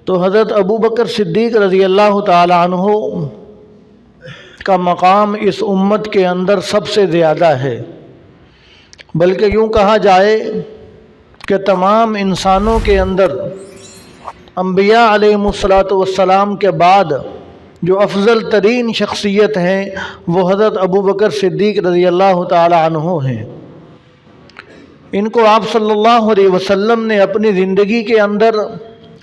تو حضرت ابو بکر صدیق رضی اللہ تعالی عنہ کا مقام اس امت کے اندر سب سے زیادہ ہے، بلکہ یوں کہا جائے کہ تمام انسانوں کے اندر انبیاء علیہم السلام کے بعد جو افضل ترین شخصیت ہیں وہ حضرت ابو بکر صدیق رضی اللہ تعالی عنہ ہیں۔ ان کو آپ صلی اللہ علیہ وسلم نے اپنی زندگی کے اندر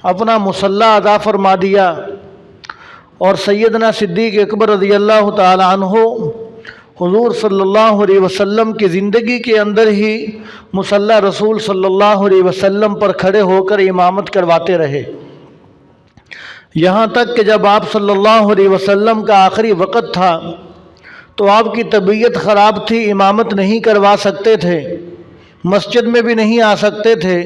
اپنا مصلی عطا فرما دیا، اور سیدنا صدیق اکبر رضی اللہ تعالی عنہ حضور صلی اللہ علیہ وسلم کی زندگی کے اندر ہی مصلی رسول صلی اللہ علیہ وسلم پر کھڑے ہو کر امامت کرواتے رہے، یہاں تک کہ جب آپ صلی اللہ علیہ وسلم کا آخری وقت تھا تو آپ کی طبیعت خراب تھی، امامت نہیں کروا سکتے تھے، مسجد میں بھی نہیں آ سکتے تھے،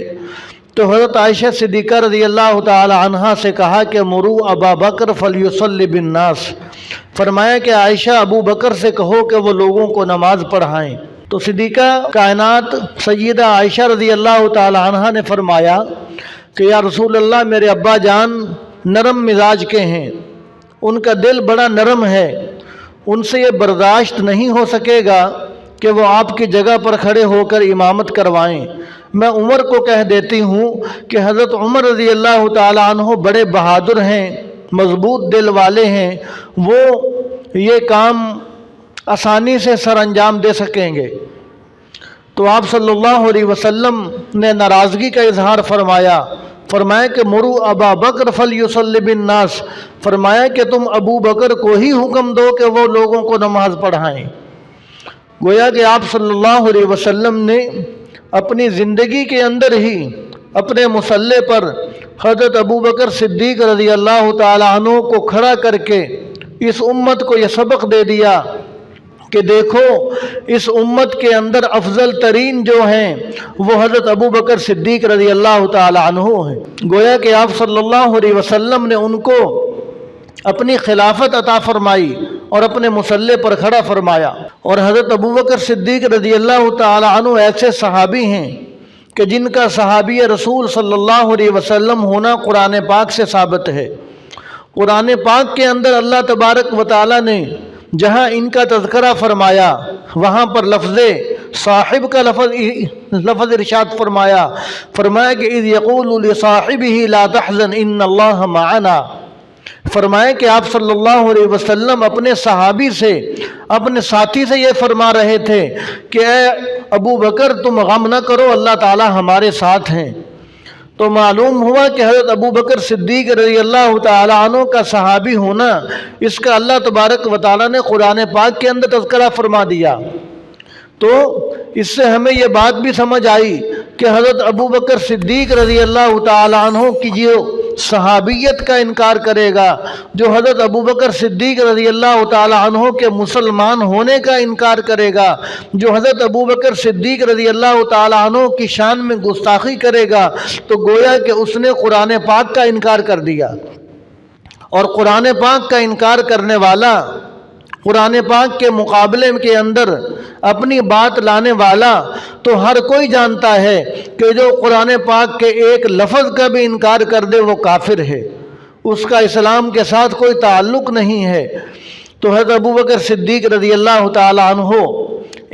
تو حضرت عائشہ صدیقہ رضی اللہ تعالی عنہا سے کہا کہ مروا ابا بکر فلیصلی بالناس، فرمایا کہ عائشہ ابو بکر سے کہو کہ وہ لوگوں کو نماز پڑھائیں۔ تو صدیقہ کائنات سیدہ عائشہ رضی اللہ تعالی عنہا نے فرمایا کہ یا رسول اللہ، میرے ابا جان نرم مزاج کے ہیں، ان کا دل بڑا نرم ہے، ان سے یہ برداشت نہیں ہو سکے گا کہ وہ آپ کی جگہ پر کھڑے ہو کر امامت کروائیں۔ میں عمر کو کہہ دیتی ہوں کہ حضرت عمر رضی اللہ تعالی عنہ بڑے بہادر ہیں، مضبوط دل والے ہیں، وہ یہ کام آسانی سے سر انجام دے سکیں گے۔ تو آپ صلی اللہ علیہ وسلم نے ناراضگی کا اظہار فرمایا کہ مرو ابا بکر فلیصلی بالناس، فرمایا کہ تم ابو بکر کو ہی حکم دو کہ وہ لوگوں کو نماز پڑھائیں۔ گویا کہ آپ صلی اللہ علیہ وسلم نے اپنی زندگی کے اندر ہی اپنے مصلی پر حضرت ابو بکر صدیق رضی اللہ تعالی عنہ کو کھڑا کر کے اس امت کو یہ سبق دے دیا کہ دیکھو اس امت کے اندر افضل ترین جو ہیں وہ حضرت ابو بکر صدیق رضی اللہ تعالی عنہ ہیں۔ گویا کہ آپ صلی اللہ علیہ وسلم نے ان کو اپنی خلافت عطا فرمائی اور اپنے مصلی پر کھڑا فرمایا۔ اور حضرت ابو بکر صدیق رضی اللہ تعالی عنہ ایسے صحابی ہیں کہ جن کا صحابی رسول صلی اللہ علیہ وسلم ہونا قرآن پاک سے ثابت ہے۔ قرآن پاک کے اندر اللہ تبارک و تعالی نے جہاں ان کا تذکرہ فرمایا وہاں پر لفظ صاحب کا لفظ ارشاد فرمایا کہ اذ یقول لصاحبہ لا تحزن ان اللہ معنا، فرمایا کہ آپ صلی اللہ علیہ وسلم اپنے صحابی سے، اپنے ساتھی سے یہ فرما رہے تھے کہ اے ابو بکر تم غم نہ کرو، اللہ تعالی ہمارے ساتھ ہیں۔ تو معلوم ہوا کہ حضرت ابو بکر صدیق رضی اللہ تعالی عنہ کا صحابی ہونا، اس کا اللہ تبارک و تعالی نے قرآن پاک کے اندر تذکرہ فرما دیا۔ تو اس سے ہمیں یہ بات بھی سمجھ آئی کہ حضرت ابو بکر صدیق رضی اللہ تعالی عنہ کی جو صحابیت کا انکار کرے گا، جو حضرت ابو بکر صدیق رضی اللہ تعالی عنہ کے مسلمان ہونے کا انکار کرے گا، جو حضرت ابو بکر صدیق رضی اللہ تعالی عنہ کی شان میں گستاخی کرے گا، تو گویا کہ اس نے قرآن پاک کا انکار کر دیا۔ اور قرآن پاک کا انکار کرنے والا، قرآن پاک کے مقابلے کے اندر اپنی بات لانے والا تو ہر کوئی جانتا ہے کہ جو قرآن پاک کے ایک لفظ کا بھی انکار کر دے وہ کافر ہے، اس کا اسلام کے ساتھ کوئی تعلق نہیں ہے۔ تو حضرت ابو بکر صدیق رضی اللہ تعالی عنہ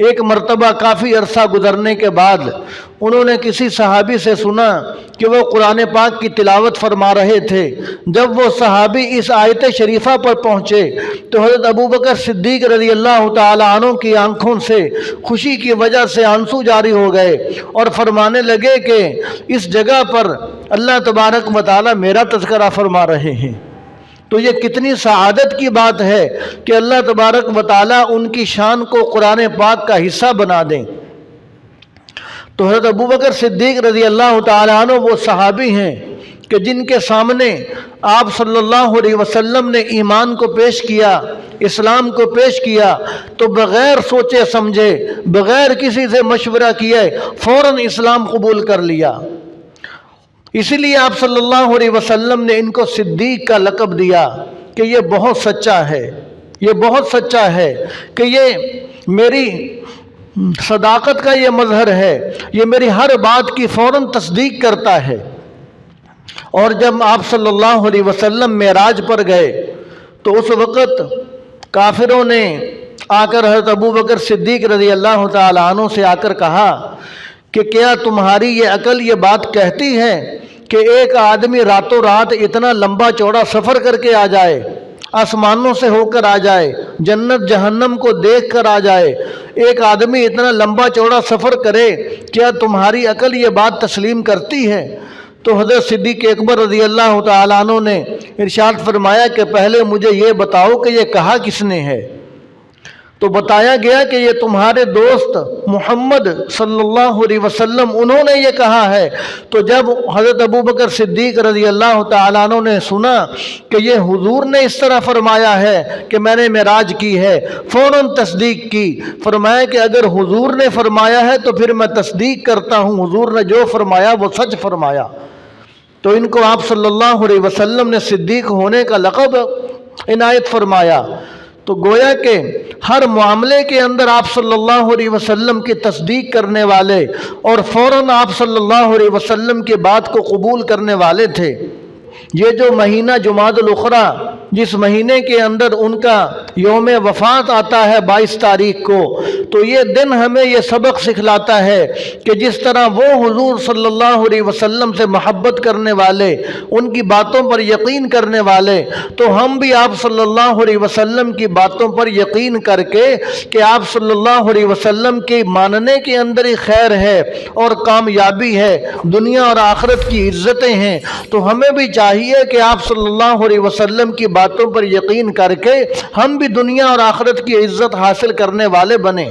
ایک مرتبہ کافی عرصہ گزرنے کے بعد انہوں نے کسی صحابی سے سنا کہ وہ قرآن پاک کی تلاوت فرما رہے تھے۔ جب وہ صحابی اس آیت شریفہ پر پہنچے تو حضرت ابو بکر صدیق رضی اللہ تعالی عنہ کی آنکھوں سے خوشی کی وجہ سے آنسو جاری ہو گئے اور فرمانے لگے کہ اس جگہ پر اللہ تبارک و تعالی میرا تذکرہ فرما رہے ہیں۔ تو یہ کتنی سعادت کی بات ہے کہ اللہ تبارک و تعالی ان کی شان کو قرآن پاک کا حصہ بنا دیں۔ تو حضرت ابو بکر صدیق رضی اللہ تعالی عنہ وہ صحابی ہیں کہ جن کے سامنے آپ صلی اللہ علیہ وسلم نے ایمان کو پیش کیا، اسلام کو پیش کیا، تو بغیر سوچے سمجھے، بغیر کسی سے مشورہ کیے فوراً اسلام قبول کر لیا۔ اسی لیے آپ صلی اللہ علیہ وسلم نے ان کو صدیق کا لقب دیا کہ یہ بہت سچا ہے، یہ بہت سچا ہے، کہ یہ میری صداقت کا یہ مظہر ہے، یہ میری ہر بات کی فوراً تصدیق کرتا ہے۔ اور جب آپ صلی اللہ علیہ وسلم معراج پر گئے تو اس وقت کافروں نے آ کر حضرت ابو بکر صدیق رضی اللہ تعالیٰ عنہ سے آ کر کہا کہ کیا تمہاری یہ عقل یہ بات کہتی ہے کہ ایک آدمی راتوں رات اتنا لمبا چوڑا سفر کر کے آ جائے، آسمانوں سے ہو کر آ جائے، جنت جہنم کو دیکھ کر آ جائے، ایک آدمی اتنا لمبا چوڑا سفر کرے، کیا تمہاری عقل یہ بات تسلیم کرتی ہے؟ تو حضرت صدیق اکبر رضی اللہ تعالیٰ عنہ نے ارشاد فرمایا کہ پہلے مجھے یہ بتاؤ کہ یہ کہا کس نے ہے؟ تو بتایا گیا کہ یہ تمہارے دوست محمد صلی اللہ علیہ وسلم انہوں نے یہ کہا ہے۔ تو جب حضرت ابو بکر صدیق رضی اللہ تعالیٰ عنہ نے سنا کہ یہ حضور نے اس طرح فرمایا ہے کہ میں نے معراج کی ہے، فوراً تصدیق کی، فرمایا کہ اگر حضور نے فرمایا ہے تو پھر میں تصدیق کرتا ہوں، حضور نے جو فرمایا وہ سچ فرمایا۔ تو ان کو آپ صلی اللہ علیہ وسلم نے صدیق ہونے کا لقب عنایت فرمایا۔ تو گویا کہ ہر معاملے کے اندر آپ صلی اللہ علیہ وسلم کی تصدیق کرنے والے اور فوراً آپ صلی اللہ علیہ وسلم کی بات کو قبول کرنے والے تھے۔ یہ جو مہینہ جمادی الاخری جس مہینے کے اندر ان کا یوم وفات آتا ہے 22 تاریخ کو، تو یہ دن ہمیں یہ سبق سکھلاتا ہے کہ جس طرح وہ حضور صلی اللہ علیہ وسلم سے محبت کرنے والے، ان کی باتوں پر یقین کرنے والے، تو ہم بھی آپ صلی اللہ علیہ وسلم کی باتوں پر یقین کر کے کہ آپ صلی اللہ علیہ وسلم کے ماننے کے اندر ہی خیر ہے اور کامیابی ہے، دنیا اور آخرت کی عزتیں ہیں، تو ہمیں بھی چاہیے کہ آپ صلی اللہ علیہ وسلم کی باتوں پر یقین کر کے ہم بھی دنیا اور آخرت کی عزت حاصل کرنے والے بنیں۔